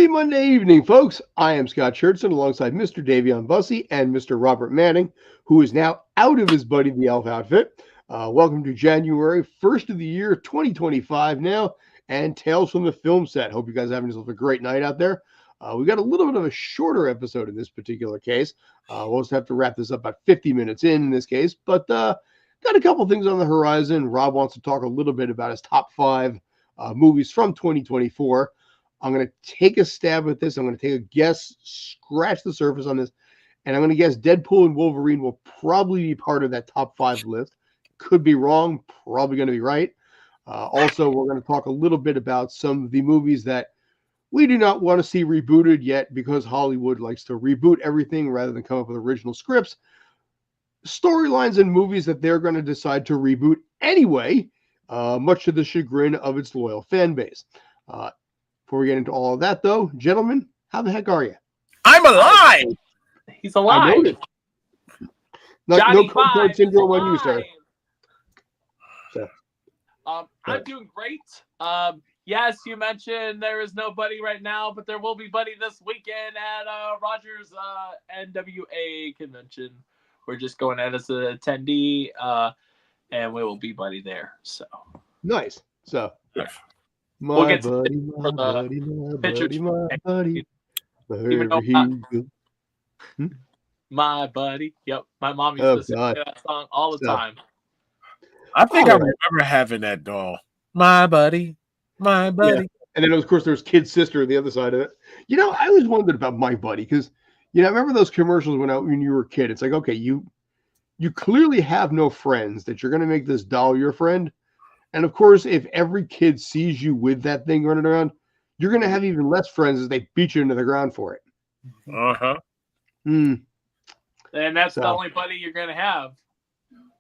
Happy Monday evening, folks. I am Scott Schertzen alongside Mr. Davion Bussey and Mr. Robert Manning, who is now out of his Buddy the Elf outfit. Welcome to January 1st of the year 2025 now, and Tales from the Film Set. Hope you guys are having yourself a great night out there. We got a little bit of a shorter episode in this particular case. We'll just have to wrap this up about 50 minutes in this case, but got a couple things on the horizon. Rob wants to talk a little bit about his top 5 movies from 2024. I'm going to take a stab at this. I'm going to take a guess, scratch the surface on this, and I'm going to guess Deadpool and Wolverine will probably be part of that top 5 list. Could be wrong, probably going to be right. Also, we're going to talk a little bit about some of the movies that we do not want to see rebooted yet because Hollywood likes to reboot everything rather than come up with original scripts. Storylines and movies that they're going to decide to reboot anyway, much to the chagrin of its loyal fan base. Before we get into all of that, though, gentlemen, how the heck are you? I'm alive! He's alive. No Cold syndrome on you, sir. So. I'm doing great. Yes, you mentioned there is no Buddy right now, but there will be Buddy this weekend at Rogers NWA convention. We're just going out as an attendee, and we will be Buddy there. So nice. So. Yeah. My buddy, my buddy. Yep, my mom used to sing that song all the time. I think I remember having that doll. My buddy, my buddy. Yeah. And then, of course, there's Kid Sister on the other side of it. You know, I always wondered about My Buddy because, you know, I remember those commercials when you were a kid. It's like, okay, you clearly have no friends that you're going to make this doll your friend. And of course, if every kid sees you with that thing running around, you're going to have even less friends as they beat you into the ground for it. Uh-huh. And that's the only buddy you're going to have.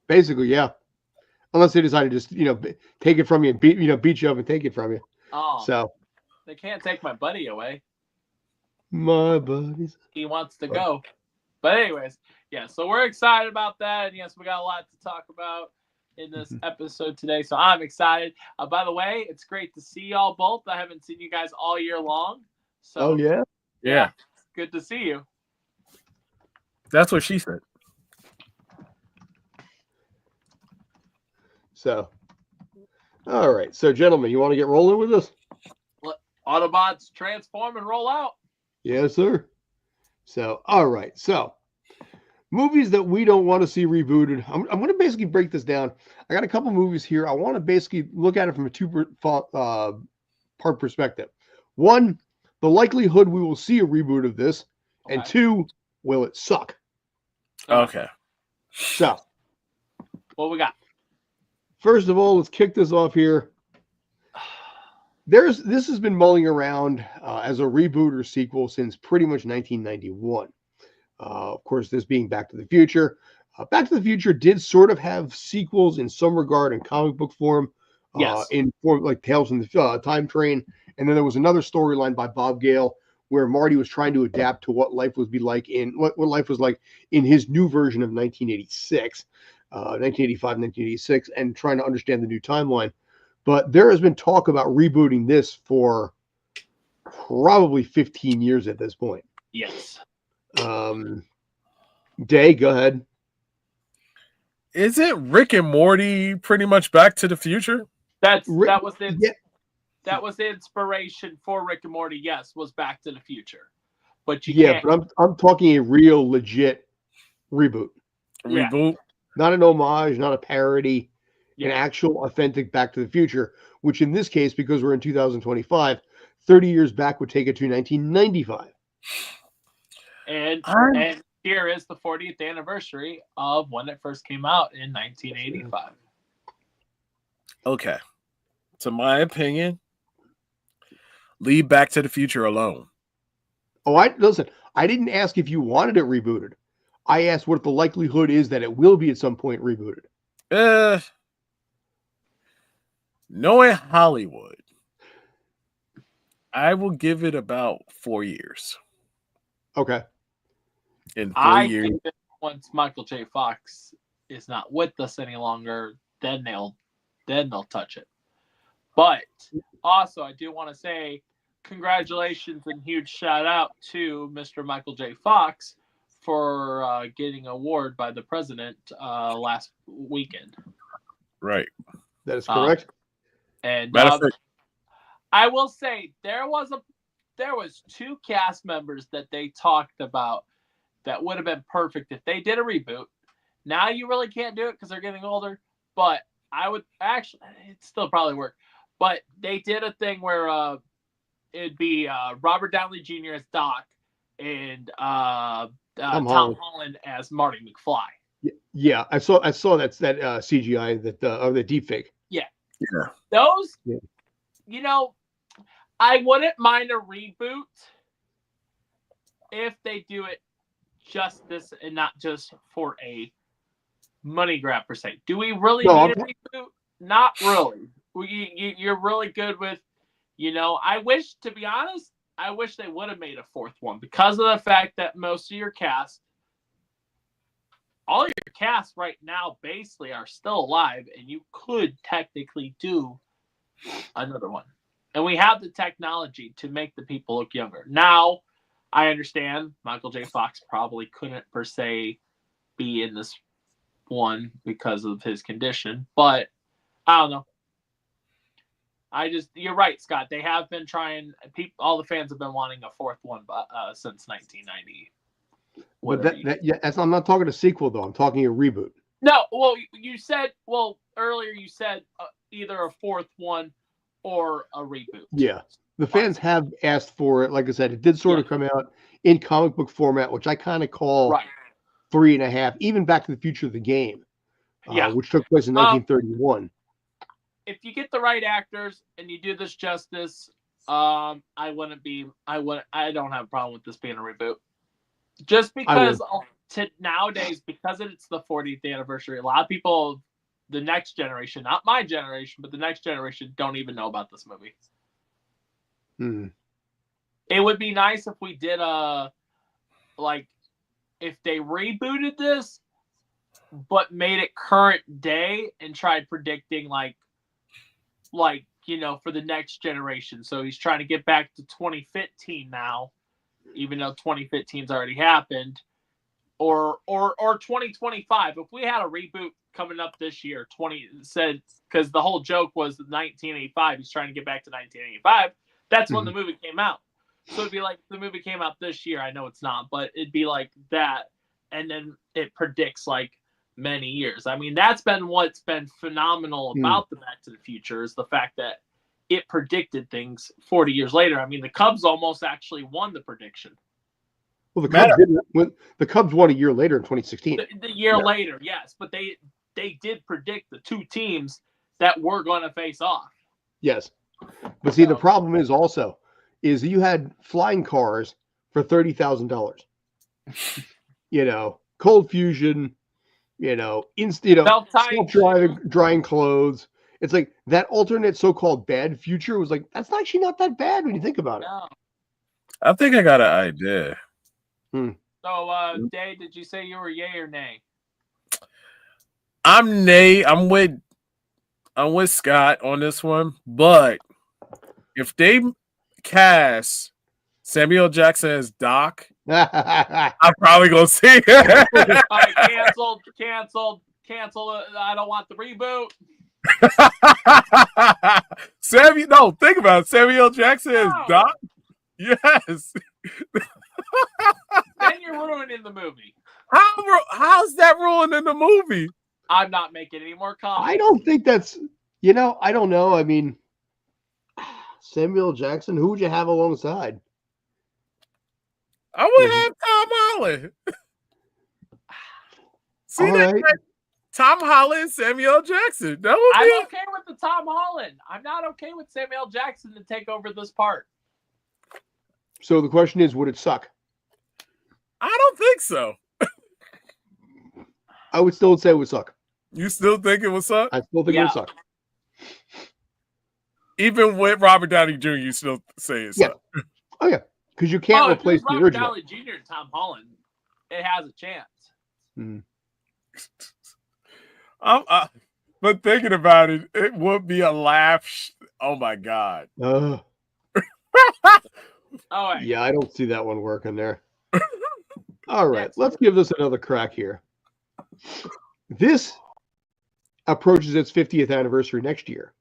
Basically, yeah. Unless they decide to just, take it from you and beat you up and take it from you. Oh. So. They can't take my buddy away. My buddies. He wants to go. But anyways, yeah, so we're excited about that. And yes, we got a lot to talk about in this episode today, so I'm excited. By the way, it's great to see y'all both. I haven't seen you guys all year long, so yeah, it's good to see you. That's what she said. So, all right, so gentlemen, you want to get rolling with this? Autobots transform and roll out. Yes, sir. So, all right, so. Movies that we don't want to see rebooted. I'm going to basically break this down. I got a couple movies here. I want to basically look at it from a two-part perspective. One, the likelihood we will see a reboot of this. Okay. And two, will it suck? Okay. So. What we got? First of all, let's kick this off here. This has been mulling around as a reboot or sequel since pretty much 1991. Of course, this being Back to the Future. Back to the Future did sort of have sequels in some regard in comic book form. Yes. In form like Tales from the Time Train. And then there was another storyline by Bob Gale where Marty was trying to adapt to what life would be like what life was like in his new version of 1986, 1985, 1986, and trying to understand the new timeline. But there has been talk about rebooting this for probably 15 years at this point. Yes. Day, go ahead. Isn't Rick and Morty pretty much Back to the Future? That was the inspiration for Rick and Morty. Yes, was Back to the Future, but but I'm talking a real legit reboot. Reboot, not an homage, not a parody, an actual authentic Back to the Future. Which in this case, because we're in 2025, 30 years back would take it to 1995. And here is the 40th anniversary of when it first came out in 1985. Okay. To my opinion, leave Back to the Future alone. Oh, listen, I didn't ask if you wanted it rebooted. I asked what the likelihood is that it will be at some point rebooted. Knowing Hollywood, I will give it about 4 years. Okay. In 4 years. Think that once Michael J. Fox is not with us any longer, then they'll touch it. But also, I do want to say congratulations and huge shout out to Mr. Michael J. Fox for getting an award by the president last weekend. Right. That is correct. And Matter of fact, I will say there was 2 cast members that they talked about that would have been perfect if they did a reboot. Now you really can't do it because they're getting older, but I would actually, it still probably work. But they did a thing where it'd be Robert Downey Jr. as Doc and Tom Holland as Marty McFly. Yeah, I saw that CGI that or the deepfake. Yeah. Yeah. Those, I wouldn't mind a reboot if they do it justice and not just for a money grab per se. Do we really need a reboot? Not really. You're really good with, I wish, to be honest, I wish they would have made a 4th one because of the fact that most of your cast, all your cast right now basically are still alive, and you could technically do another one. And we have the technology to make the people look younger. Now, I understand Michael J. Fox probably couldn't per se be in this one because of his condition, but I don't know. You're right, Scott. They have been trying. All the fans have been wanting a 4th one since 1990. But I'm not talking a sequel though. I'm talking a reboot. No, well, earlier you said either a 4th one or a reboot. Yeah, the fans have asked for it. Like I said, it did sort of come out in comic book format, which I kind of call 3.5. Even Back to the Future, the game, which took place in 1931. If you get the right actors and you do this justice, I don't have a problem with this being a reboot. Just because nowadays, because it's the 40th anniversary, a lot of people, the next generation, not my generation, but the next generation, don't even know about this movie. It would be nice if we did if they rebooted this, but made it current day and tried predicting for the next generation. So he's trying to get back to 2015 now, even though 2015's already happened, or 2025. If we had a reboot coming up this year, because the whole joke was 1985. He's trying to get back to 1985. That's when the movie came out. So it'd be like the movie came out this year. I know it's not, but it'd be like that, and then it predicts many years. I mean, that's been what's been phenomenal about the Back to the Future is the fact that it predicted things 40 years later. I mean, the Cubs almost actually won the prediction. Well, the Cubs won a year later in 2016. The year later, yes, but they did predict the 2 teams that were going to face off. Yes, but see, the problem is you had flying cars for $30,000. Cold fusion. Self-driving, drying clothes. It's like that alternate so-called bad future was that's actually not that bad when you think about it. No. I think I got an idea. So, Dave, did you say you were yay or nay? I'm nay. I'm with Scott on this one, but if they cast Samuel Jackson as Doc, I'm probably gonna see it. All right, canceled. I don't want the reboot. Think about it. Samuel Jackson as Doc. Yes. Then you're ruining the movie. How's that ruining the movie? I'm not making any more comments. I don't think that's. I don't know. I mean, Samuel Jackson. Who would you have alongside? I would have Tom Holland. See that? Right. Tom Holland, Samuel Jackson. I'm okay with the Tom Holland. I'm not okay with Samuel Jackson to take over this part. So the question is, would it suck? I don't think so. I would still say it would suck. You still think it would suck? I still think it would suck. Even with Robert Downey Jr., you still say it suck. Oh, yeah. Because you can't replace the original. Robert Downey Jr. and Tom Holland, it has a chance. But thinking about it, it would be a laugh. Oh my God! All right. Yeah, I don't see that one working there. All right, Next. let's give this another crack here. This approaches its 50th anniversary next year.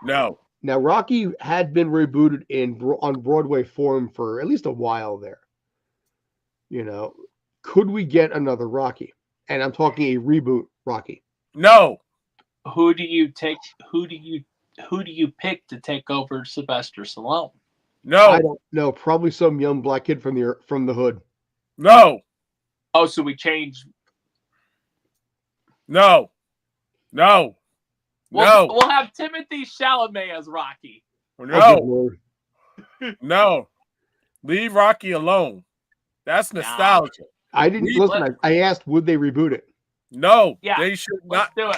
No. Now, Rocky had been rebooted on Broadway form for at least a while there. You know, could we get another Rocky? And I'm talking a reboot Rocky. No. Who do you pick to take over Sylvester Stallone? No. I don't know. Probably some young black kid from the hood. No. Oh, so we change. No. No. We'll have Timothy Chalamet as Rocky. No. No. Leave Rocky alone. That's nostalgia. I didn't listen. I asked, would they reboot it? No. Yeah. They should Let's not do it.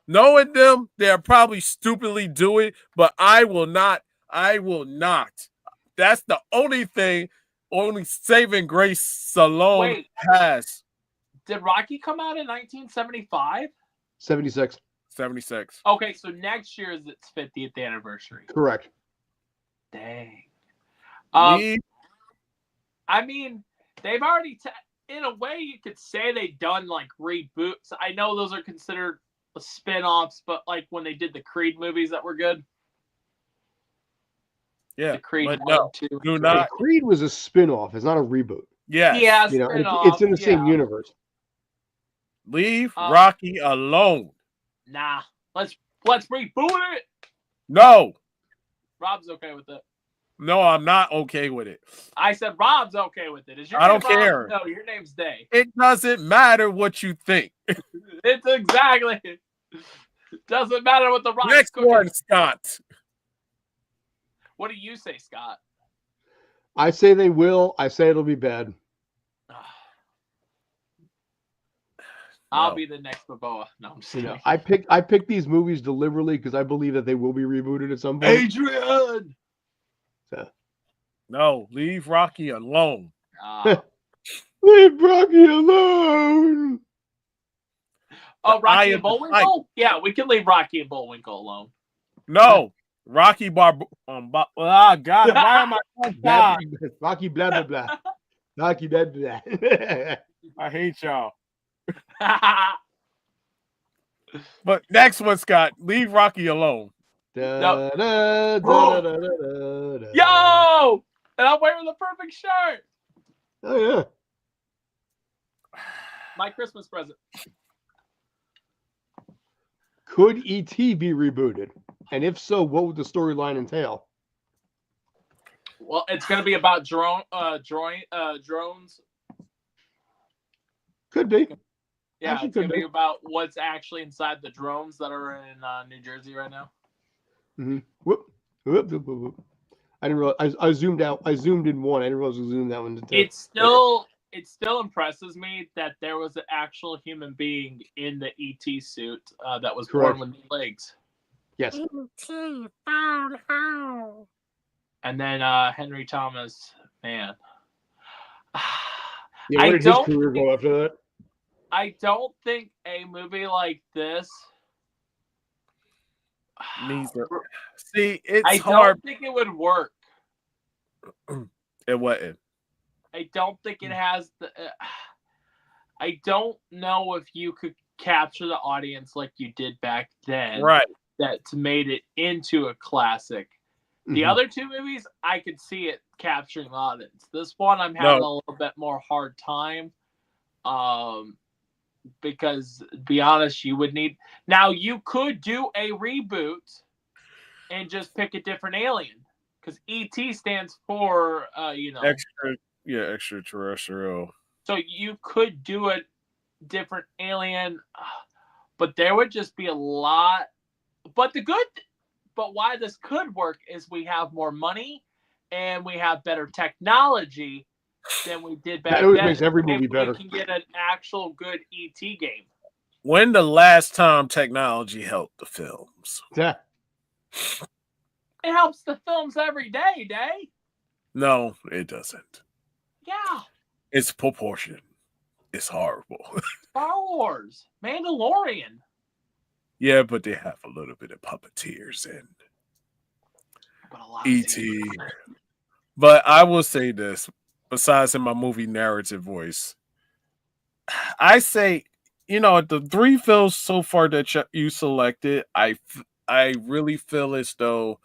Knowing them, they'll probably stupidly do it, but I will not. I will not. That's the only saving grace Stallone has. Did Rocky come out in 1975? 76. 76. Okay, so next year is its 50th anniversary. Correct. Dang. Me? I mean, they've already, in a way, you could say they've done like reboots. I know those are considered spin-offs, but like when they did the Creed movies that were good. Yeah, the Creed but 1, no, 2, do 3. not. Creed was a spin-off. It's not a reboot. Yes. Yeah, You know, spin-off, it's in the same universe. Leave Rocky alone. Nah, let's reboot it. No. Rob's okay with it. No, I'm not okay with it. I said Rob's okay with it. Is your I name don't Rob? care. No, your name's Day. It doesn't matter what you think. It's exactly. Doesn't matter what the Rock's Next cooking. one, Scott. What do you say, Scott? I say they will. I say it'll be bad. I'll be the next Balboa. No, I'm just kidding. You know, I pick these movies deliberately because I believe that they will be rebooted at some point. Adrian. So. No, leave Rocky alone. Leave Rocky alone. Oh, Rocky and Bullwinkle? Yeah, we can leave Rocky and Bullwinkle alone. No, Rocky God, why am I Rocky blah blah blah. Rocky blah blah. I hate y'all. But next one, Scott, leave Rocky alone. No. Yo! Yo! And I'm wearing the perfect shirt. Oh yeah. My Christmas present. Could E.T. be rebooted? And if so, what would the storyline entail? Well, it's going to be about drones. Could be. Yeah, Actually, it's going to could be about what's actually inside the drones that are in New Jersey right now. Mm-hmm. Whoop. Whoop, whoop, whoop, whoop. I didn't realize. I zoomed out. I zoomed in one. I didn't realize I zoomed that one to two. It still impresses me that there was an actual human being in the ET suit that was born with legs. Yes. E.T. found home. And then Henry Thomas, man. Yeah, where did his career go after that? I don't think a movie like this neither. See, it's I hard. don't think it would work. It wouldn't. I don't think it has the. I don't know if you could capture the audience like you did back then. Right. That's made it into a classic. The other two movies, I could see it capturing the audience. This one, I'm having a little bit more hard time. Because, to be honest, you would need. Now, you could do a reboot and just pick a different alien. Because ET stands for, extraterrestrial. So you could do a different alien, but there would just be a lot. But why this could work is we have more money and we have better technology than we did back then. That makes every movie better. We can get an actual good ET game. When the last time technology helped the films? Yeah. It helps the films every day, Day. No, it doesn't. Yeah. It's proportion. It's horrible. Star Wars, Mandalorian. Yeah, but they have a little bit of puppeteers in. but a lot of E.T. scenes. But I will say this, besides in my movie narrative voice, I say, the 3 films so far that you selected, I really feel as though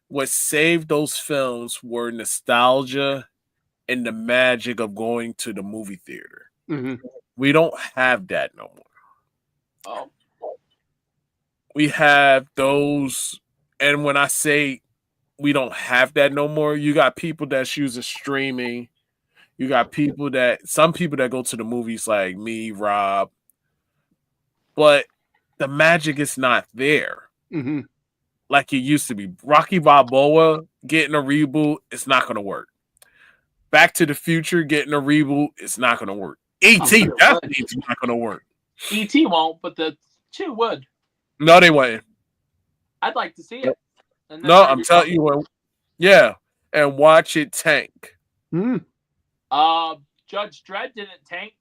what saved those films were nostalgia and the magic of going to the movie theater. Mm-hmm. We don't have that no more. Oh, We have those, and when I say we don't have that no more, you got people that's using streaming. You got some people that go to the movies like me, Rob, but the magic is not there Mm-hmm. like it used to be. Rocky Balboa getting a reboot, it's not going to work. Back to the Future getting a reboot, it's not going to work. E.T. definitely is not going to work. E.T. won't, but the 2 would. No, they wouldn't. I'd like to see it. And then No, I'm telling you what. Yeah, and watch it tank. Mm-hmm. Judge Dredd didn't tank.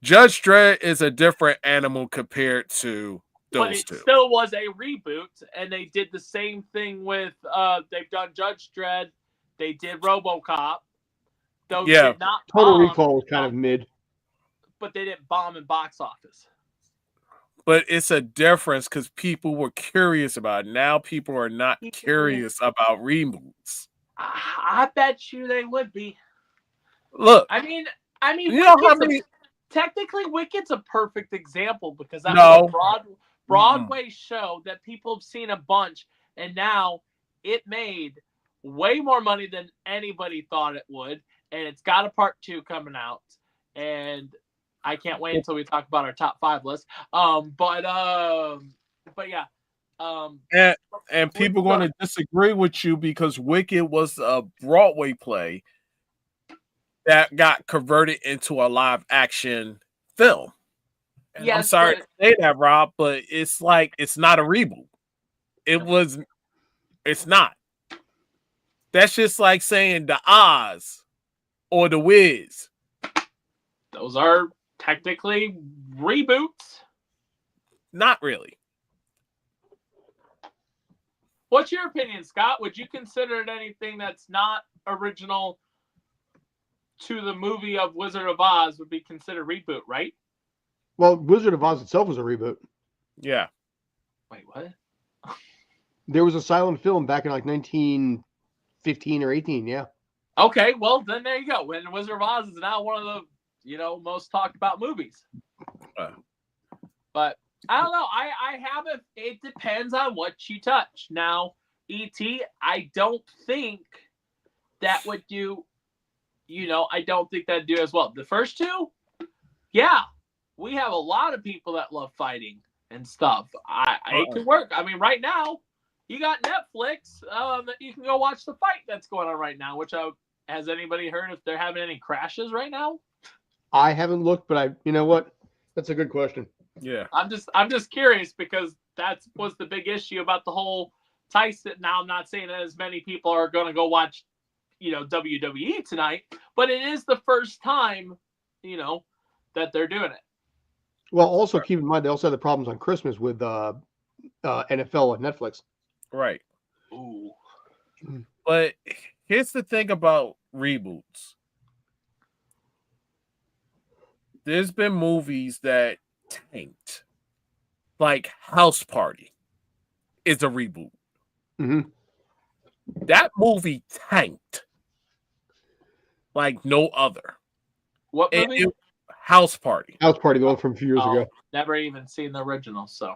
Judge Dredd is a different animal compared to those But it two. still was a reboot, and they did the same thing with they've done Judge Dredd, they did RoboCop. Those did not Total bomb, Recall was kind of mid. but they didn't bomb in box office. But it's a difference because people were curious about it. Now people are not curious about reboots. I bet you they would be. Look, I mean, you know how many? Technically, Wicked's a perfect example because that No. was a Broadway show that people have seen a bunch, and now it made way more money than anybody thought it would, and it's got a part 2 coming out, and I can't wait until we talk about our top 5 list. But yeah. And people are going to disagree with you because Wicked was a Broadway play that got converted into a live action film. And I'm sorry to say that, Rob, but it's like it's not a reboot. It's not. That's just like saying the Oz or the Wiz. Those are technically reboots. Not really. What's your opinion, Scott? Would you consider it anything that's not original to the movie of Wizard of Oz would be considered reboot, right? Well, Wizard of Oz itself was a reboot. Yeah. Wait, what? There was a silent film back in like 1915 or 18, yeah. Okay, well, then there you go. When Wizard of Oz is now one of the, most talked about movies. But I don't know. I haven't. It depends on what you touch. Now, E.T., I don't think that would do, I don't think that'd do as well. The first 2, yeah, we have a lot of people that love fighting and stuff. It could work. I mean, right now, you got Netflix that you can go watch the fight that's going on right now, has anybody heard if they're having any crashes right now? I haven't looked, but you know what? That's a good question. Yeah. I'm just curious because that was the big issue about the whole Tyson. Now, I'm not saying that as many people are going to go watch, WWE tonight, but it is the first time, that they're doing it. Well, also keep in mind they also had the problems on Christmas with NFL and Netflix. Right. Ooh. But here's the thing about reboots. There's been movies that tanked. Like House Party is a reboot. Mm-hmm. That movie tanked like no other. What movie? House Party. House Party, the one from a few years ago. Never even seen the original, so.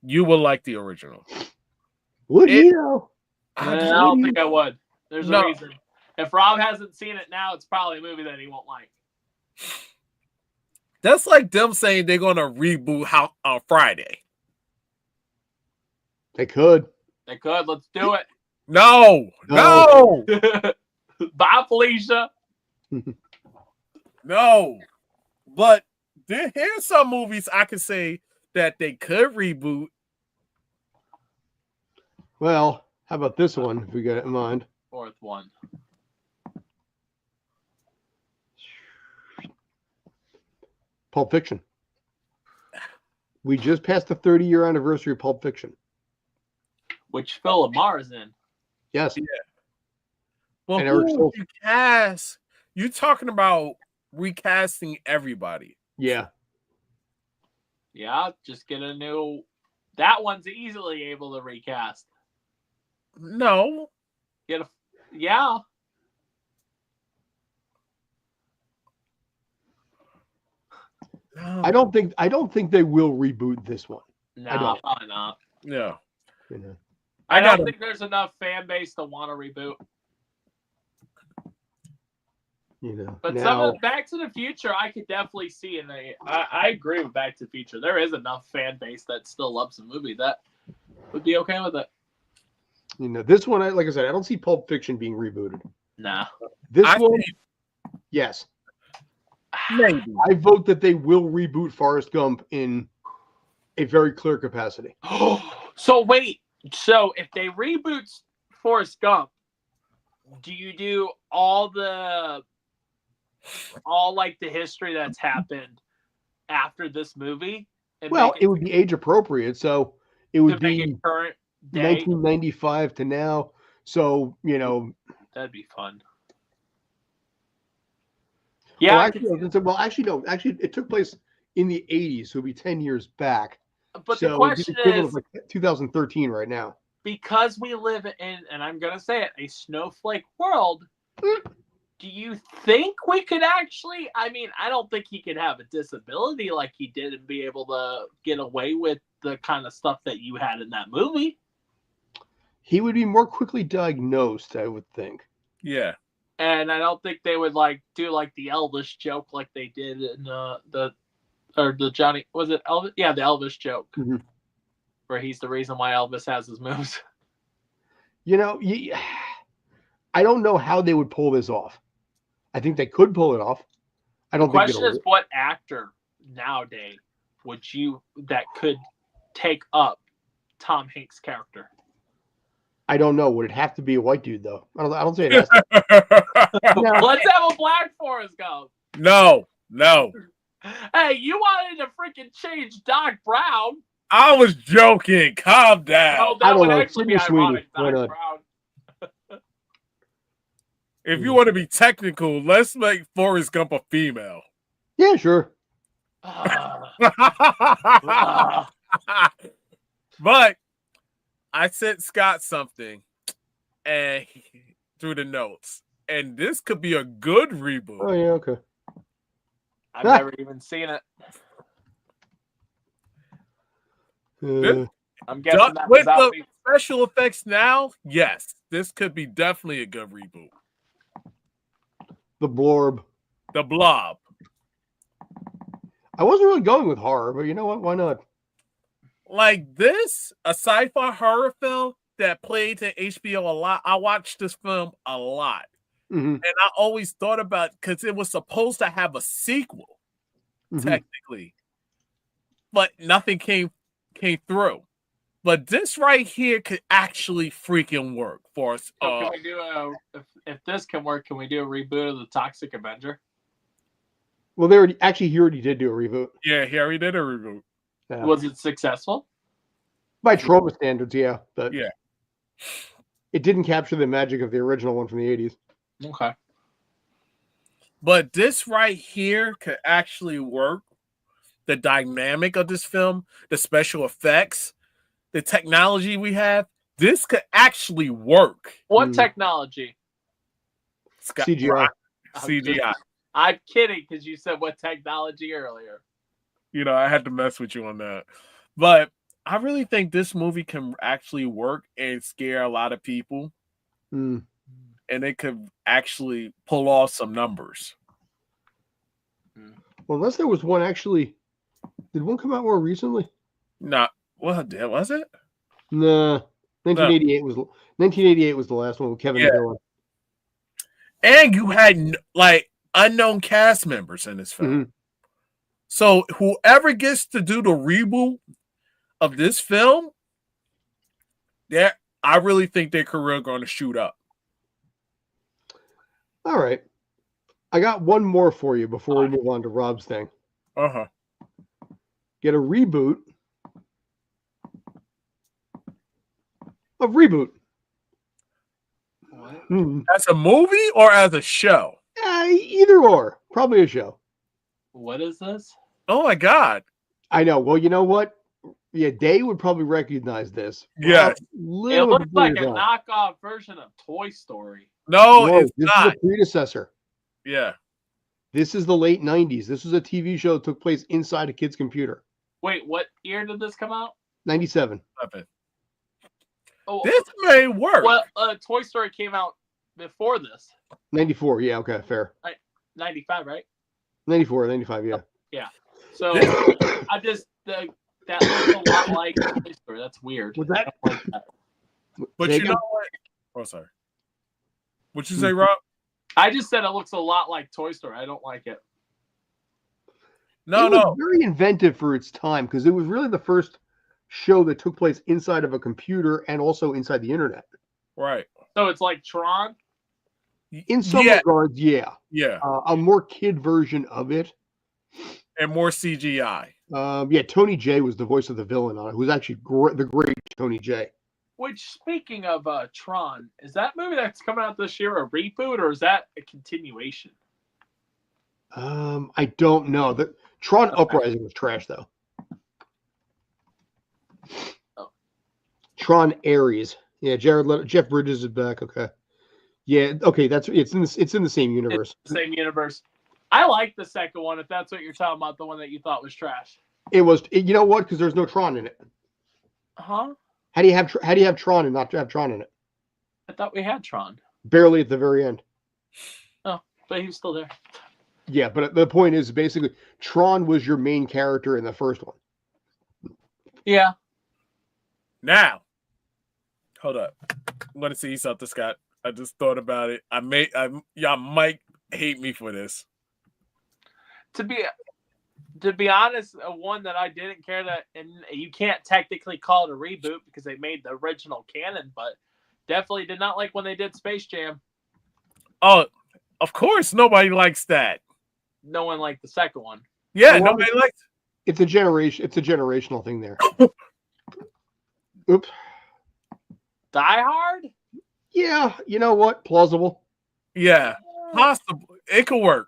You will like the original. Would you? I don't think I would. There's a reason. If Rob hasn't seen it now, it's probably a movie that he won't like. That's like them saying they're going to reboot on Friday. They could. Let's do it. No. Bye, Felicia. No. But here's some movies I could say that they could reboot. Well, how about this one, if we got it in mind? 4th one. Pulp Fiction. We just passed the 30-year anniversary of Pulp Fiction. which Phil Lamar is in. Yes. Yeah. Well, And who Eric would you cast? You talking about recasting everybody? Yeah. Yeah, just get a new. That one's easily able to recast. No. Yeah. No. I don't think they will reboot this one. Nah, probably not. Yeah. You know. I don't think there's enough fan base to want to reboot. You know, But now, some of Back to the Future, I could definitely see in the. I agree with Back to the Future. There is enough fan base that still loves the movie that would be okay with it. you know, this one, like I said, I don't see Pulp Fiction being rebooted. Nah. This one, yes. Maybe. I vote that they will reboot Forrest Gump in a very clear capacity. So wait. So if they reboot Forrest Gump, do you do all like the history that's happened after this movie? Well, it would be age appropriate, so it would be current day? 1995 to now. So, you know, that'd be fun. Yeah. Well, actually, no. Actually, it took place in the 80s, so it would be 10 years back. But so the question is, like 2013 right now. Because we live in, and I'm going to say it, a snowflake world, do you think we could actually, I mean, I don't think he could have a disability like he did and be able to get away with the kind of stuff that you had in that movie. He would be more quickly diagnosed, I would think. Yeah. And I don't think they would do the Elvis joke like they did in the Johnny, was it Elvis? Yeah, the Elvis joke. Mm-hmm. Where he's the reason why Elvis has his moves. You know, I don't know how they would pull this off. I think they could pull it off. I don't think the question is, what actor nowadays that could take up Tom Hanks' character? I don't know. Would it have to be a white dude though? I don't say it has to. Let's have a black Forrest Gump. No. Hey, you wanted to freaking change Doc Brown. I was joking. Calm down. Oh, that would actually be ironic, Doc Brown. If you want to be technical, let's make Forrest Gump a female. Yeah, sure. But I sent Scott something and through the notes, and this could be a good reboot. Oh yeah, okay. I've never even seen it. I'm guessing that with the special effects now, yes, this could be definitely a good reboot. The Blob. I wasn't really going with horror, but you know what? Why not? Like this, a sci-fi horror film that played to HBO a lot. I watched this film a lot. Mm-hmm. And I always thought about, because it was supposed to have a sequel, technically. But nothing came through. But this right here could actually freaking work for us. So can we do if this can work, can we do a reboot of the Toxic Avenger? Well, he already did do a reboot. Yeah, he already did a reboot. Yeah. Was it successful? By trauma standards, yeah. But yeah. It didn't capture the magic of the original one from the 80s. Okay. But this right here could actually work. The dynamic of this film, the special effects, the technology we have, this could actually work. What technology? CGI. CGI. I'm kidding because you said what technology earlier. You know, I had to mess with you on that. But I really think this movie can actually work and scare a lot of people. Mm. And it could actually pull off some numbers. Well, unless there was one actually. Did one come out more recently? No. Well, was it? Nah. 1988 was the last one with Kevin Dillon. And you had unknown cast members in this film. Mm-hmm. So whoever gets to do the reboot of this film, I really think their career going to shoot up. All right. I got one more for you before we move on to Rob's thing. Get a reboot of Reboot. What? As a movie or as a show? Either or. Probably a show. What is this? Oh my God. I know. Well, you know what? Yeah, Day would probably recognize this. Yes. It Little looks bit like before a your time. knockoff version of Toy Story. No, No, it's this not. is a predecessor. Yeah. This is the late 90s. This was a TV show that took place inside a kid's computer. Wait, what year did this come out? 97. Oh, This may work. well, Toy Story came out before this. 94. Yeah, okay, fair. 95, right? 94, 95, yeah. Yeah. So I just that looks a lot like Toy Story. That's weird. Was that? I don't like that. But Say you again? know what? Oh, sorry. What'd you say, Rob? I just said it looks a lot like Toy Story. I don't like it. No, It was no. very inventive for its time because it was really the first show that took place inside of a computer and also inside the internet. Right. So it's like Tron. In some regards, yeah. Yeah. A more kid version of it. And more CGI. Yeah, Tony Jay was the voice of the villain on it, who's actually the great Tony Jay. Which, speaking of Tron, is that movie that's coming out this year a reboot or is that a continuation? I don't know. The Tron Uprising was trash though. Oh. Tron Ares. Yeah, Jeff Bridges is back. Okay. Yeah. Okay. It's in the same universe. It's the same universe. I like the second one. If that's what you're talking about, the one that you thought was trash. It was. You know what? Because there's no Tron in it. Huh? How do you have Tron and not have Tron in it? I thought we had Tron. Barely at the very end. Oh, but he was still there. Yeah, but the point is basically Tron was your main character in the first one. Yeah. Now, hold up. I'm gonna see something, Scott. I just thought about it. Y'all might hate me for this. To be honest, one that I didn't care that, and you can't technically call it a reboot because they made the original canon, but definitely did not like when they did Space Jam. Oh, of course, nobody likes that. No one liked the second one. Yeah, nobody likes. It's a generational thing there. Oops. Die Hard? Yeah, you know what? Plausible. Yeah, possible. It could work.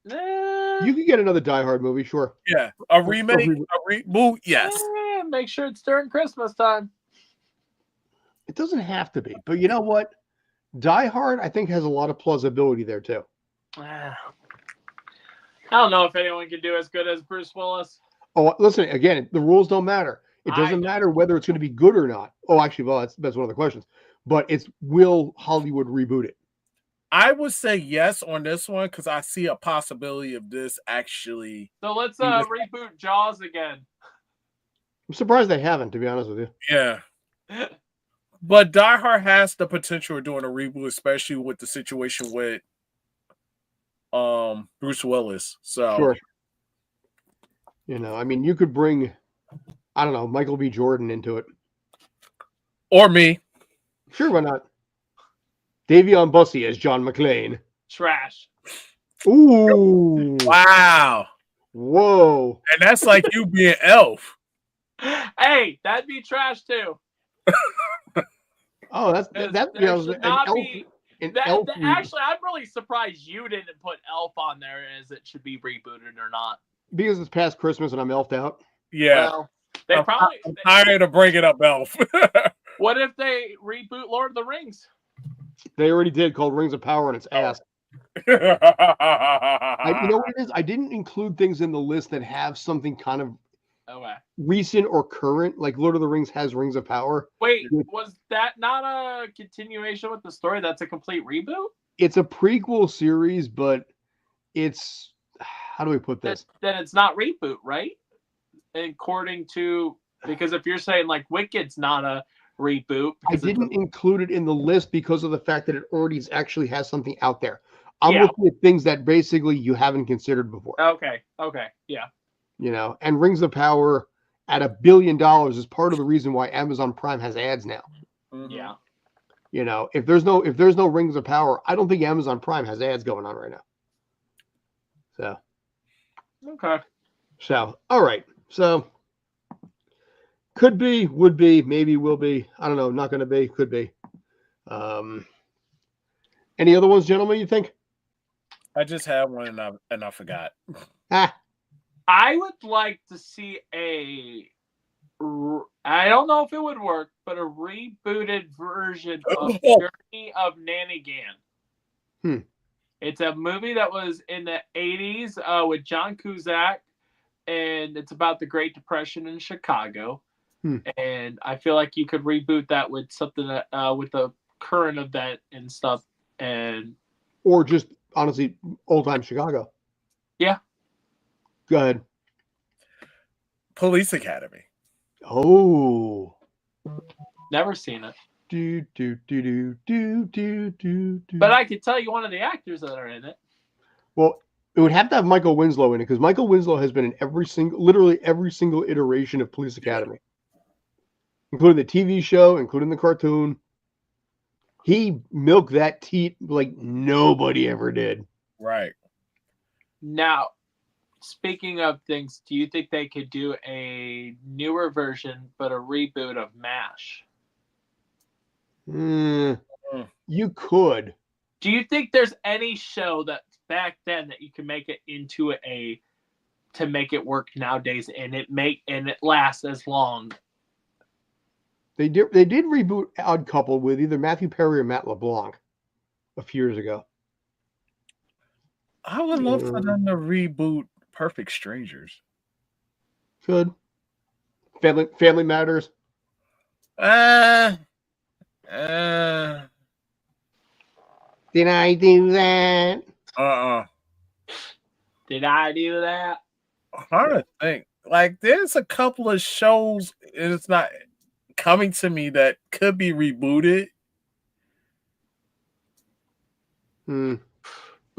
You could get another Die Hard movie, sure. Yeah, a remake, a reboot. Yes. Make sure it's during Christmas time. It doesn't have to be, but you know what? Die Hard, I think, has a lot of plausibility there too. I don't know if anyone can do as good as Bruce Willis. Oh, listen, again, the rules don't matter. It doesn't matter whether it's going to be good or not. Oh, actually, well, that's one of the questions. But it's will Hollywood reboot it? I would say yes on this one because I see a possibility of this actually. So let's reboot Jaws again. I'm surprised they haven't, to be honest with you. Yeah. But Die Hard has the potential of doing a reboot, especially with the situation with Bruce Willis. So sure. You know, I mean, you could bring, I don't know, Michael B. Jordan into it. Or me. Sure, why not? Davion Bussey as John McClane. Trash. Ooh. Wow. Whoa. And that's like you being Elf. Hey, that'd be trash too. Oh, that's you know, actually, I'm really surprised you didn't put Elf on there as it should be rebooted or not. Because it's past Christmas and I'm elfed out. Yeah. Well, I'm tired of bringing up Elf. What if they reboot Lord of the Rings? They already did, called Rings of Power, and it's ass. You know what it is? I didn't include things in the list that have something kind of recent or current. Like Lord of the Rings has Rings of Power. Wait, was that not a continuation with the story? That's a complete reboot? It's a prequel series, but it's, how do we put this? Then it's not reboot, right? According to, because if you're saying like Wicked's not a reboot. I didn't include it in the list because of the fact that it already actually has something out there. I'm looking at things that basically you haven't considered before. Okay, yeah. You know, and Rings of Power at $1 billion is part of the reason why Amazon Prime has ads now. Yeah. You know, if there's no Rings of Power, I don't think Amazon Prime has ads going on right now. So. Okay. So, all right. So, Could be, would be, maybe will be. I don't know. Not going to be. Could be. Any other ones, gentlemen? You think? I just had one and I forgot. Ah, I would like to see I don't know if it would work, but a rebooted version of Journey of Nanigan. It's a movie that was in the 80s with John Cusack, and it's about the Great Depression in Chicago. And I feel like you could reboot that with something that, with the current event and stuff, or just honestly old time Chicago. Yeah. Go ahead. Police Academy. Oh. Never seen it. Do, do, do, do, do, do, do, do. But I could tell you one of the actors that are in it. Well, it would have to have Michael Winslow in it because Michael Winslow has been in literally every single iteration of Police Academy, including the TV show, including the cartoon. He milked that teat like nobody ever did. Right. Now, speaking of things, do you think they could do a newer version, but a reboot of MASH? You could. Do you think there's any show that back then that you can make it into to make it work nowadays and it lasts as long? They did reboot Odd Couple with either Matthew Perry or Matt LeBlanc a few years ago. I would love for them to reboot Perfect Strangers. Good. Family Matters. Did I do that? Did I do that? I'm trying to think. Like, there's a couple of shows, and it's not coming to me that could be rebooted.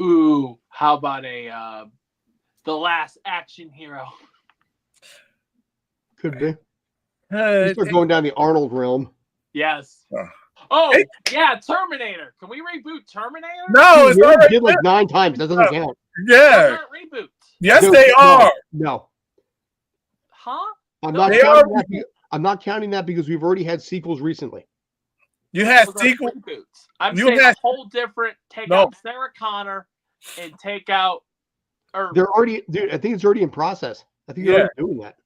Ooh, how about The Last Action Hero? Could be. Start going down the Arnold realm. Yes. Oh, yeah, Terminator. Can we reboot Terminator? No, it's already did like 9 times. That doesn't count. Yeah. Reboots. Yes, they are. No. Huh? I'm not counting that because we've already had sequels recently. You had sequels. I'm saying a whole different. Take out Sarah Connor and take out. They're already, dude. I think it's already in process. I think they're already doing that.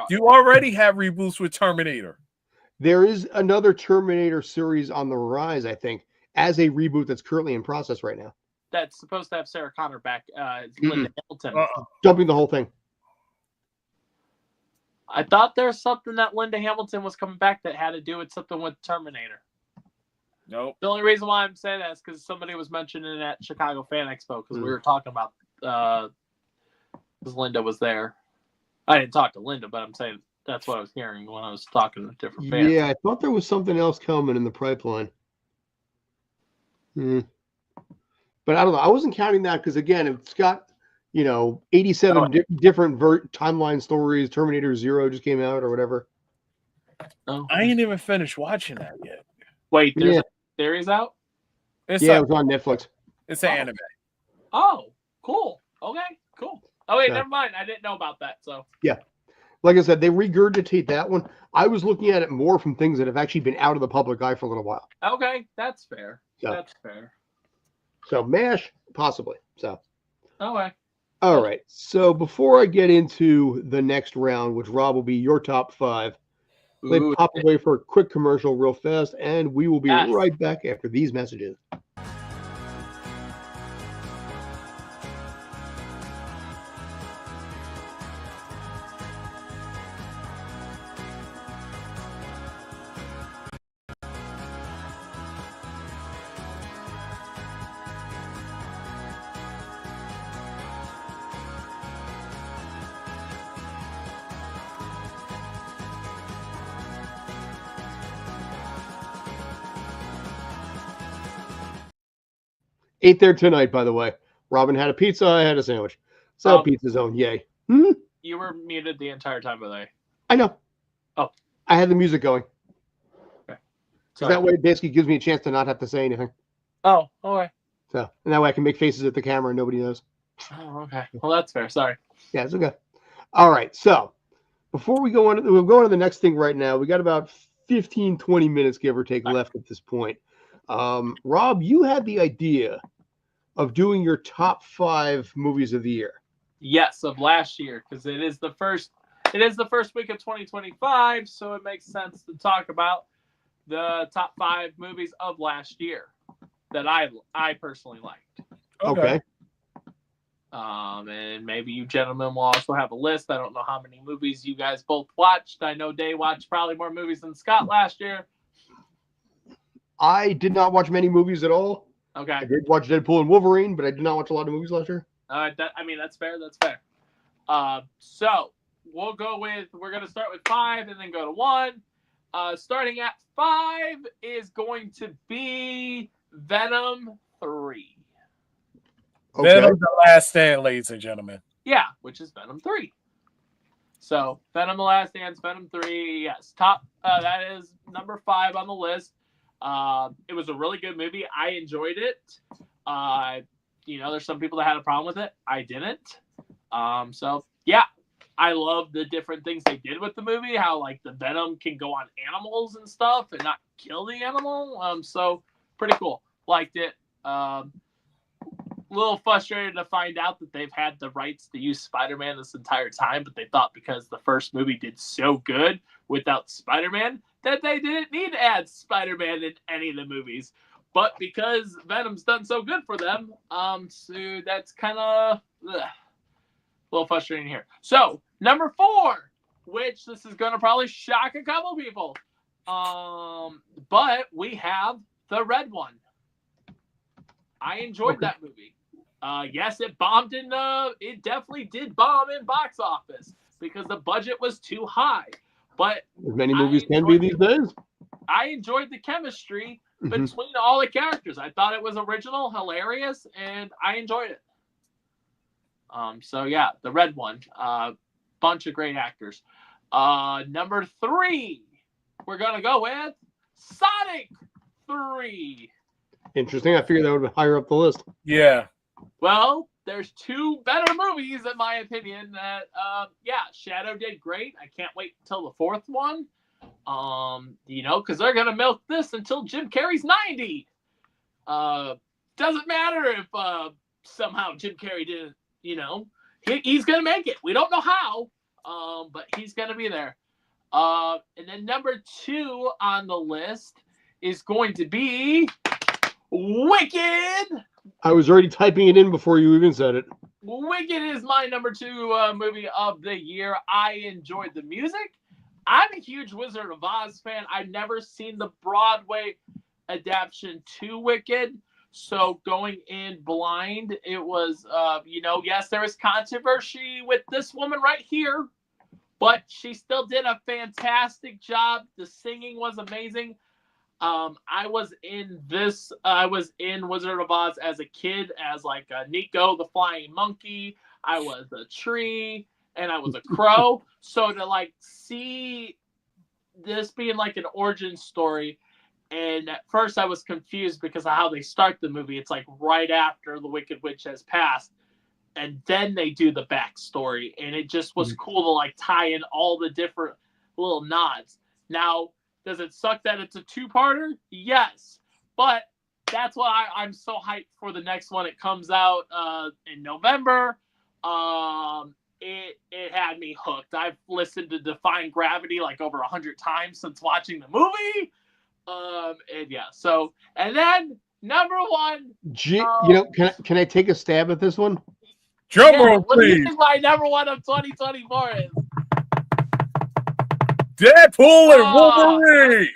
You already have reboots with Terminator. There is another Terminator series on the rise, I think, as a reboot that's currently in process right now. That's supposed to have Sarah Connor back. Linda Hamilton. Dumping the whole thing. I thought there was something that Linda Hamilton was coming back that had to do with something with Terminator. Nope. The only reason why I'm saying that is because somebody was mentioning it at Chicago Fan Expo because we were talking about because Linda was there. I didn't talk to Linda, but I'm saying that's what I was hearing when I was talking to different fans. Yeah, I thought there was something else coming in the pipeline. But I don't know. I wasn't counting that because, again, it's got, 87 different timeline stories. Terminator Zero just came out or whatever. Oh. I ain't even finished watching that yet. Wait, there's a series out? It was on Netflix. It's an anime. Oh, cool. Okay, cool. Oh, wait, never mind. I didn't know about that. So yeah. Like I said, they regurgitate that one. I was looking at it more from things that have actually been out of the public eye for a little while. Okay, that's fair. So, that's fair. So MASH, possibly. So. Okay. All right. So before I get into the next round, which Rob will be your top 5, let's pop away for a quick commercial real fast, and we will be right back after these messages. Ate there tonight, by the way. Robin had a pizza. I had a sandwich. So Pizza Zone, yay. You were muted the entire time, by the way. I know. Oh. I had the music going. Okay. So that way it basically gives me a chance to not have to say anything. Oh, okay. So, and that way I can make faces at the camera and nobody knows. Oh, okay. Well, that's fair. Sorry. Yeah, it's okay. All right. So, Before we go on, we'll go on to the next thing right now. We got about 15, 20 minutes, give or take, left at this point. Rob, you had the idea of doing your top 5 movies of the year. Yes, of last year, because it is the first week of 2025, so it makes sense to talk about the top 5 movies of last year that I personally liked. Okay. And maybe you gentlemen will also have a list. I don't know how many movies you guys both watched. I know Day watched probably more movies than Scott last year. I did not watch many movies at all. Okay. I did watch Deadpool and Wolverine, but I did not watch a lot of movies last year. That's fair. That's fair. So we're going to start with 5 and then go to 1. Starting at 5 is going to be Venom 3. Okay. Venom the Last Stand, ladies and gentlemen. Yeah, which is Venom 3. So Venom the Last Stand, Venom 3, yes. Top. That is number 5 on the list. It was a really good movie. I enjoyed it. There's some people that had a problem with it. I didn't. So yeah, I love the different things they did with the movie. How like the venom can go on animals and stuff and not kill the animal. So pretty cool. Liked it. A little frustrated to find out that they've had the rights to use Spider-Man this entire time, but they thought because the first movie did so good without Spider-Man that they didn't need to add Spider-Man in any of the movies. But because Venom's done so good for them, so that's kind of a little frustrating here. So, number 4, which this is going to probably shock a couple people, but we have The Red One. I enjoyed that movie. Yes, it bombed it definitely did bomb in box office because the budget was too high. But as many movies can be these days. I enjoyed the chemistry between all the characters. I thought it was original, hilarious, and I enjoyed it. So yeah, The Red One. Bunch of great actors. Number 3, we're gonna go with Sonic 3. Interesting. I figured that would be higher up the list. Yeah. Well, there's 2 better movies, in my opinion, that, Shadow did great. I can't wait until the 4th one. Because they're going to milk this until Jim Carrey's 90. Doesn't matter if somehow Jim Carrey didn't, he's going to make it. We don't know how, but he's going to be there. And then number 2 on the list is going to be Wicked. I was already typing it in before you even said it. Wicked is my number 2 movie of the year. I enjoyed the music. I'm a huge Wizard of Oz fan. I've never seen the Broadway adaptation to Wicked. So going in blind, it was, yes, there was controversy with this woman right here, but she still did a fantastic job. The singing was amazing. I was in Wizard of Oz as a kid, as like Nico the Flying Monkey. I was a tree and I was a crow. So to like see this being like an origin story, and at first I was confused because of how they start the movie. It's like right after the Wicked Witch has passed, and then they do the backstory, and it just was cool to like tie in all the different little nods. Now, does it suck that it's a 2-parter? Yes. But that's why I'm so hyped for the next one. It comes out in November. It had me hooked. I've listened to Defying Gravity like over 100 times since watching the movie. And then number 1. Can I take a stab at this one? Drum roll, what do you please. think my number 1 of 2024 is? Deadpool and Wolverine.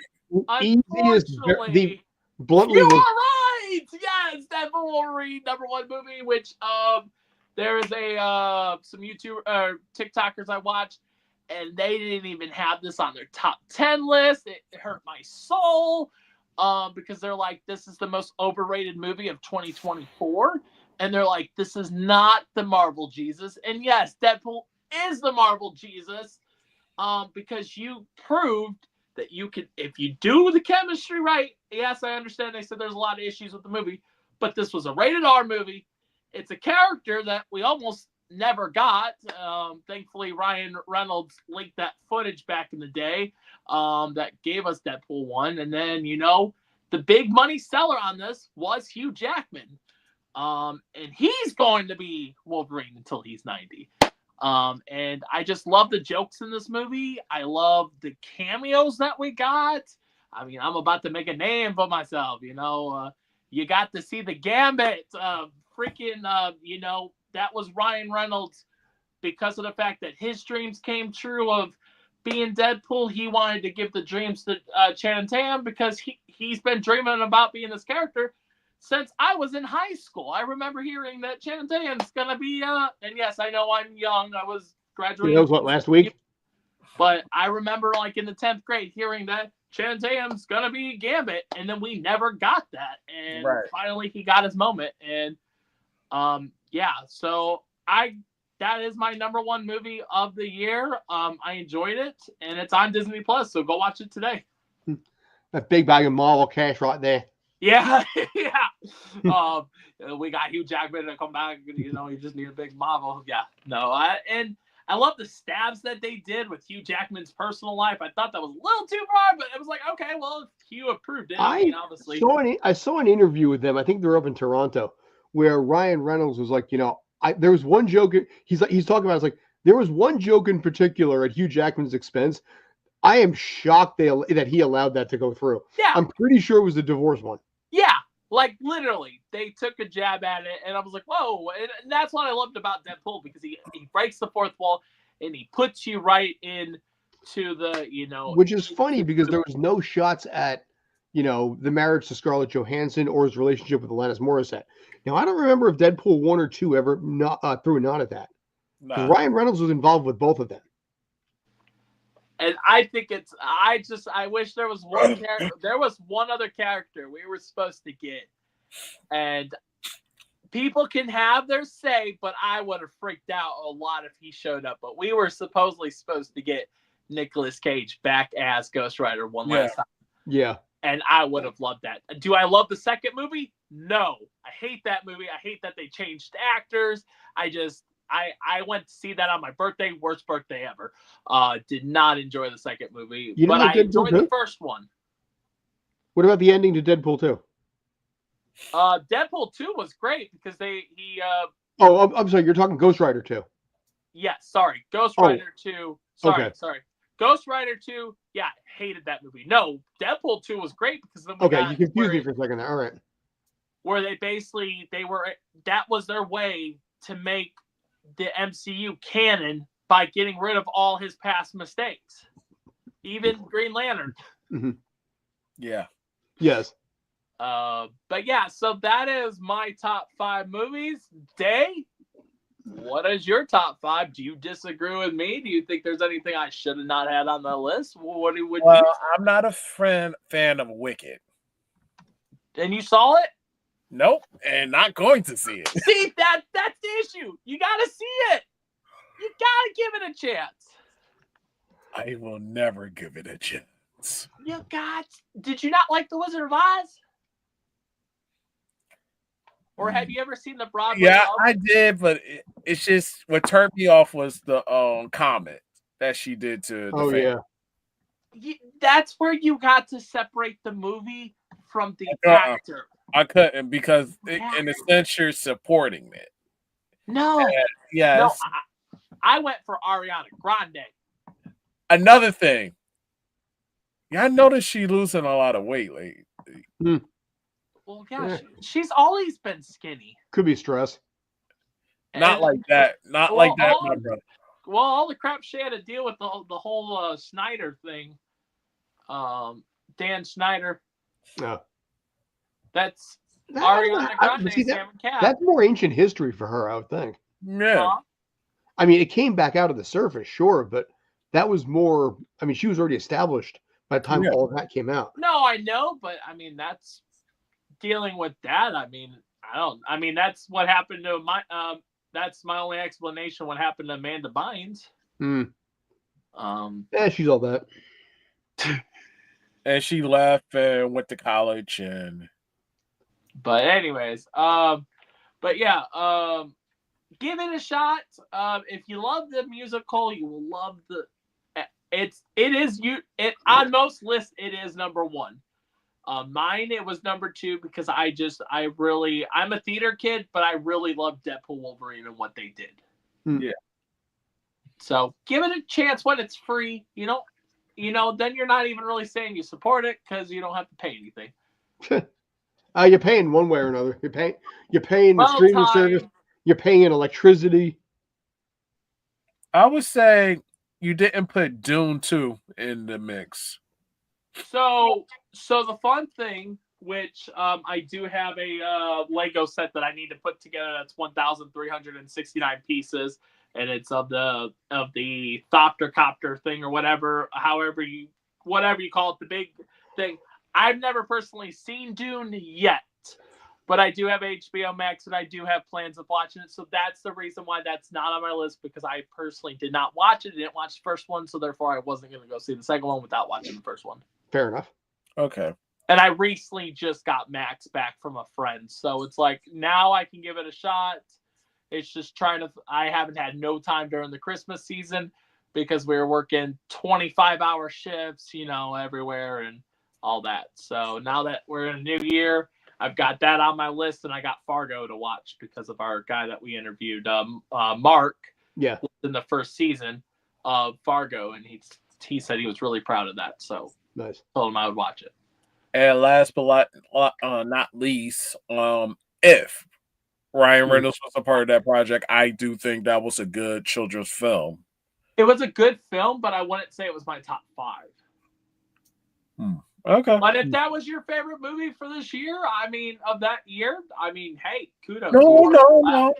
Unfortunately, bluntly. You are right. Yes, Deadpool Wolverine, number 1 movie. Which there is some YouTube TikTokers I watched, and they didn't even have this on their top 10 list. It hurt my soul because they're like, this is the most overrated movie of 2024, and they're like, this is not the Marvel Jesus. And yes, Deadpool is the Marvel Jesus. Because you proved that you can, if you do the chemistry right. Yes, I understand they said there's a lot of issues with the movie, but this was a rated R movie. It's a character that we almost never got. Thankfully, Ryan Reynolds linked that footage back in the day that gave us Deadpool 1. And then, the big money seller on this was Hugh Jackman. And he's going to be Wolverine until he's 90. And I just love the jokes in this movie. I love the cameos that we got. I mean, I'm about to make a name for myself, you got to see the Gambit, that was Ryan Reynolds because of the fact that his dreams came true of being Deadpool. He wanted to give the dreams to Channing Tatum because he's been dreaming about being this character since I was in high school. I remember hearing that Channing Tatum's going to be, and yes, I know I'm young. I was graduating. That was what, last week? But I remember in the 10th grade hearing that Channing Tatum's going to be Gambit, and then we never got that. And finally he got his moment. And so that is my number one movie of the year. I enjoyed it, and it's on Disney Plus, so go watch it today. A big bag of Marvel cash right there. Yeah, yeah. We got Hugh Jackman to come back. You just need a big Marvel. Yeah, no. I love the stabs that they did with Hugh Jackman's personal life. I thought that was a little too far, but it was like, okay, well, if Hugh approved it, obviously. I saw an interview with them. I think they're up in Toronto, where Ryan Reynolds was like, there was one joke. He's talking about. It's like there was one joke in particular at Hugh Jackman's expense. I am shocked that he allowed that to go through. Yeah, I'm pretty sure it was the divorce one. Yeah, literally, they took a jab at it, and I was like, whoa. And that's what I loved about Deadpool, because he breaks the fourth wall, and he puts you right into the, Which is funny, because there was no shots at, the marriage to Scarlett Johansson or his relationship with Alanis Morissette. Now, I don't remember if Deadpool 1 or 2 ever threw a nod at that. Nah. Ryan Reynolds was involved with both of them. And I think I wish there was one character. There was one other character we were supposed to get. And people can have their say, but I would have freaked out a lot if he showed up. But we were supposedly supposed to get Nicolas Cage back as Ghost Rider one last time. Yeah. And I would have loved that. Do I love the second movie? No. I hate that movie. I hate that they changed actors. I went to see that on my birthday. Worst birthday ever. Did not enjoy the second movie, but I enjoyed the first one. What about the ending to Deadpool 2? Deadpool 2 was great because I'm sorry. You're talking Ghost Rider 2. Yeah, sorry. Ghost Rider 2. Sorry. Ghost Rider 2. Yeah, hated that movie. No, Deadpool 2 was great because then you confused me for a second there. All right. Where that was their way to make the MCU canon by getting rid of all his past mistakes, even Green Lantern. Mm-hmm. Yeah. Yes. But yeah, so that is my top 5 movies. Day, what is your top 5? Do you disagree with me? Do you think there's anything I should have not had on the list? I'm not a fan of Wicked. And you saw it? Nope, and not going to see it. See, that's the issue. You gotta see it. You gotta give it a chance. I will never give it a chance. Did you not like The Wizard of Oz? Or have you ever seen the Broadway? Yeah, I did, but it's just what turned me off was the comment that she did to the family. That's where you got to separate the movie from the actor. I couldn't, because in a sense you're supporting it. No. Yes. No, I went for Ariana Grande. Another thing. Yeah, I noticed she losing a lot of weight lately. Well, she's always been skinny. Could be stress. Not like that. Not like that, my brother. Well, all the crap she had to deal with, the whole Snyder thing. Dan Schneider. No. That's Ariana Grande, Sam and Cat. That's more ancient history for her, I would think. Yeah. I mean, it came back out of the surface, sure, but that was more. I mean, she was already established by the time all of that came out. No, I know, but I mean, that's dealing with that. I mean, that's what happened to my. That's my only explanation. What happened to Amanda Bynes? Yeah, she's all that. And she left and went to college and. But anyways, but yeah, give it a shot. If you love the musical, you will love the. It on most lists it is number one. Mine it was number two because I'm a theater kid, but I really love Deadpool, Wolverine, and what they did. Yeah. So give it a chance when it's free. Then you're not even really saying you support it because you don't have to pay anything. You're paying one way or another. You're paying the streaming service. You're paying electricity. I would say you didn't put Dune 2 in the mix. So the fun thing, which I do have a Lego set that I need to put together. That's 1,369 pieces, and it's of the Thoptercopter thing or whatever you call it, the big thing. I've never personally seen Dune yet, but I do have HBO Max and I do have plans of watching it. So that's the reason why that's not on my list, because I personally did not watch it. I didn't watch the first one, so therefore I wasn't going to go see the second one without watching the first one. Fair enough. Okay. And I recently just got Max back from a friend, so it's like now I can give it a shot. It's just I haven't had no time during the Christmas season because we were working 25-hour shifts, everywhere and all that. So now that we're in a new year, I've got that on my list, and I got Fargo to watch because of our guy that we interviewed, Mark. Yeah, was in the first season of Fargo, and he said he was really proud of that. So nice. Told him I would watch it. And last but not least, if Ryan Reynolds was a part of that project, I do think that was a good children's film. It was a good film, but I wouldn't say it was my top 5. Okay. But if that was your favorite movie for this year, of that year, hey, kudos. No,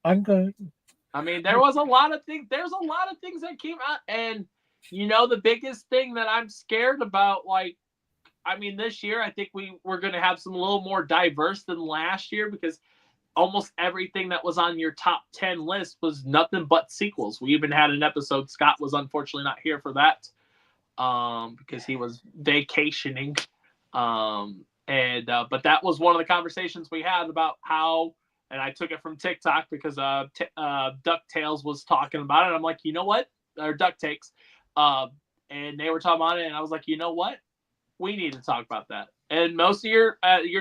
I'm good. There was a lot of things. There's a lot of things that came out, and the biggest thing that I'm scared about, this year, I think we're going to have some a little more diverse than last year, because almost everything that was on your top 10 list was nothing but sequels. We even had an episode. Scott was unfortunately not here for that. Because he was vacationing. But that was one of the conversations we had about how, and I took it from TikTok because DuckTales was talking about it. I'm like, you know what? Or Duck Takes. And they were talking about it, and I was like, you know what? We need to talk about that. And most of your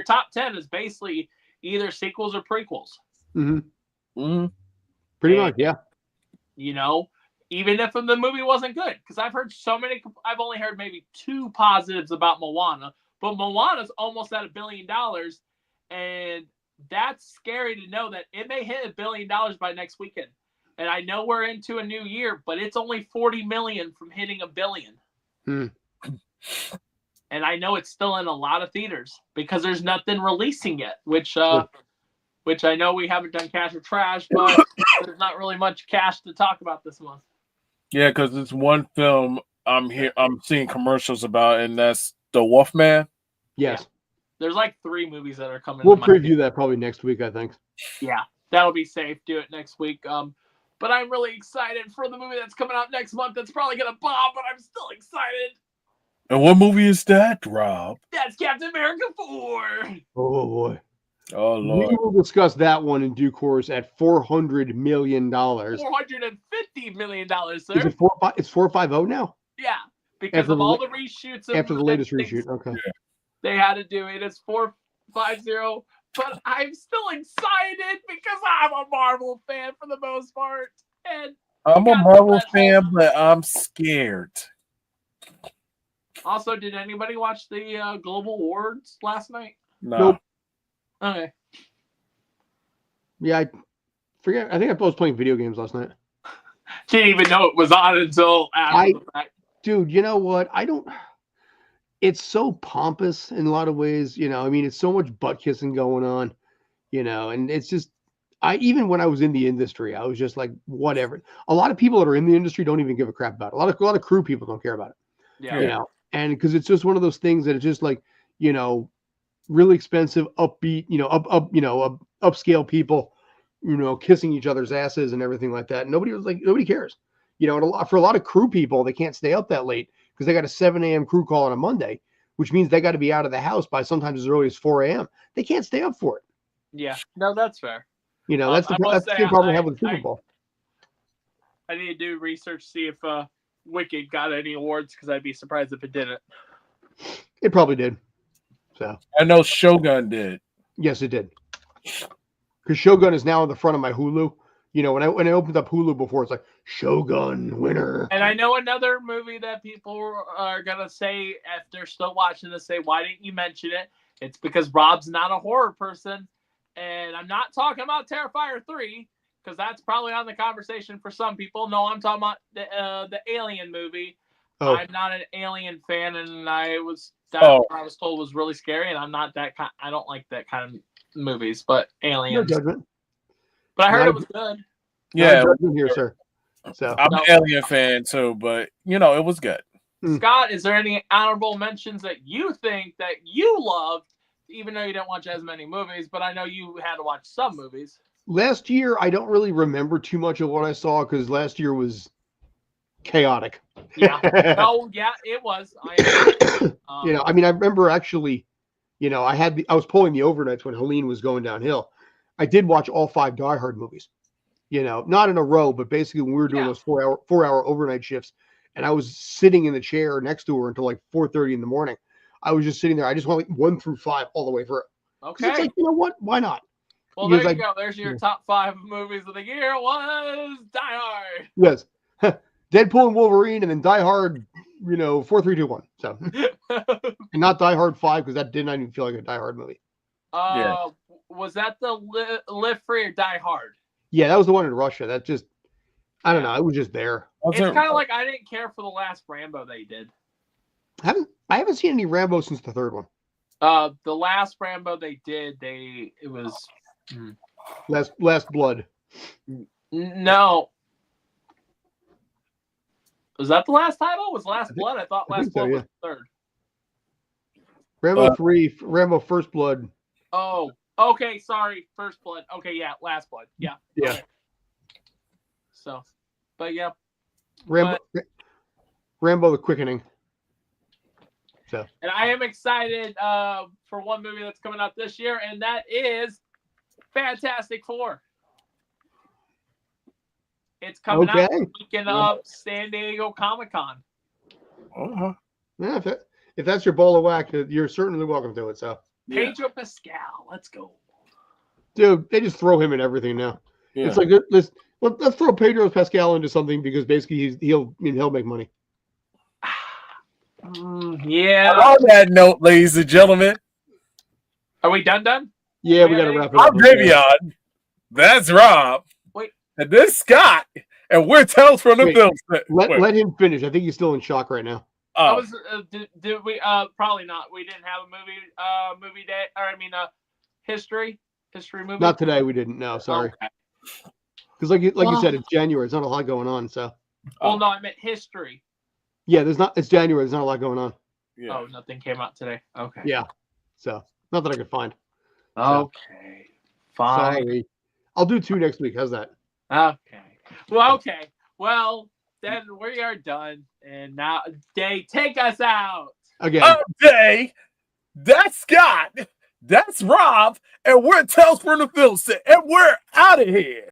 top 10 is basically either sequels or prequels. Mm-hmm. Pretty much, yeah. Even if the movie wasn't good, because I've only heard maybe 2 positives about Moana, but Moana's almost at $1 billion, and that's scary to know that it may hit $1 billion by next weekend. And I know we're into a new year, but it's only 40 million from hitting $1 billion. And I know it's still in a lot of theaters because there's nothing releasing yet, which I know we haven't done Cash or Trash, but there's not really much cash to talk about this month. Yeah, because it's one film I'm seeing commercials about, and that's The Wolfman. Yes. Yeah. There's 3 movies that are coming. We'll preview that probably next week, I think. Yeah, that'll be safe. Do it next week. But I'm really excited for the movie that's coming out next month. That's probably gonna bomb, but I'm still excited. And what movie is that, Rob? That's Captain America 4. Oh boy. Oh Lord. We will discuss that one in due course at $400 million. $450 million, sir. Is it it's 450 now? Yeah, because of all the reshoots. After the latest reshoot, okay. Yeah. They had to do it. It's 450, but I'm still excited because I'm a Marvel fan for the most part. And I'm a Marvel fan, but I'm scared. Also, did anybody watch the Global Awards last night? No. Nope. Okay. Yeah, I forget. I think I was playing video games last night. Didn't even know it was on until after the fact. Dude, you know what? It's so pompous in a lot of ways, it's so much butt kissing going on, and it's just, even when I was in the industry, I was just like, whatever. A lot of people that are in the industry don't even give a crap about it. A lot of crew people don't care about it. Yeah. And because it's just one of those things that it's just like, really expensive, upbeat, upscale people, kissing each other's asses and everything like that. And nobody cares. For a lot of crew people, they can't stay up that late because they got a 7 a.m. crew call on a Monday, which means they got to be out of the house by sometimes as early as 4 a.m. They can't stay up for it. Yeah, no, that's fair. You know, that's the problem I have with Super Bowl. I need to do research to see if Wicked got any awards, because I'd be surprised if it didn't. It probably did. So I know Shogun did. Yes, it did. Because Shogun is now on the front of my Hulu. You know, when I opened up Hulu before, it's like Shogun winner. And I know another movie that people are gonna say, if they're still watching this, say, "Why didn't you mention it?" It's because Rob's not a horror person, and I'm not talking about Terrifier 3, because that's probably on the conversation for some people. No, I'm talking about the Alien movie. Oh. I'm not an Alien fan, and I was told was really scary, and I'm not that kind. I don't like that kind of movies, but Aliens. No judgment. But I heard it was good. Yeah, here, sir. So I'm an Alien fan too, but you know, it was good. Scott, is there any honorable mentions that you think that you loved, even though you didn't watch as many movies? But I know you had to watch some movies. Last year, I don't really remember too much of what I saw, because last year was chaotic. Yeah. No, yeah, it was. You know, I mean, I remember actually, you know, I was pulling the overnights when Helene was going downhill. I did watch all 5 Die Hard movies, you know, not in a row, but basically when we were doing those 4-hour overnight shifts, and I was sitting in the chair next to her until like 4:30 in the morning. I was just sitting there. I just went like 1 through 5 all the way through. Okay. It's like, you know what? Why not? Well, there you go. There's your top 5 movies of the year. Was Die Hard. Yes. Deadpool and Wolverine, and then Die Hard, you know, 4, 3, 2, 1. So, and not Die Hard 5, because that did not even feel like a Die Hard movie. Was that the Live Free or Die Hard? Yeah, that was the one in Russia. That just, I don't know. It was just there. It's kind of like I didn't care for the last Rambo they did. I haven't seen any Rambo since the 3rd one. The last Rambo they did, it was Last Blood. No. Was that the last title? Was Last Blood? I thought Last Blood was the 3rd. Rambo 3, Rambo First Blood. Oh, okay. Sorry, First Blood. Okay, yeah, Last Blood. Yeah. Yeah. Okay. So, but yeah. Rambo the Quickening. So. And I am excited for one movie that's coming out this year, and that is Fantastic Four. It's coming out the weekend of San Diego Comic-Con. Yeah, if that's your ball of wax, you're certainly welcome to it. So Pedro Pascal, let's go, dude. They just throw him in everything now. Yeah. It's like let's throw Pedro Pascal into something, because basically he'll make money. Yeah. On that note, ladies and gentlemen, are we done? Yeah, we got to wrap it up. I'm Davion. That's Rob. Wait. And this Scott. And we're Tales from the Film. Let him finish. I think he's still in shock right now. Did we probably not. We didn't have a movie day, or I mean history movie. Not today. We didn't. No, sorry. Because like you said, it's January. There's not a lot going on. So. Well, no, I meant history. Yeah, it's January. There's not a lot going on. Yeah. Oh, nothing came out today. Okay. Yeah. So not that I could find. Okay. Fine. Sorry. I'll do 2 next week. How's that? Okay. Well, then we are done. And now, Day, take us out. Again. Day, that's Scott. That's Rob. And we're Tales from the Film Set. And we're out of here.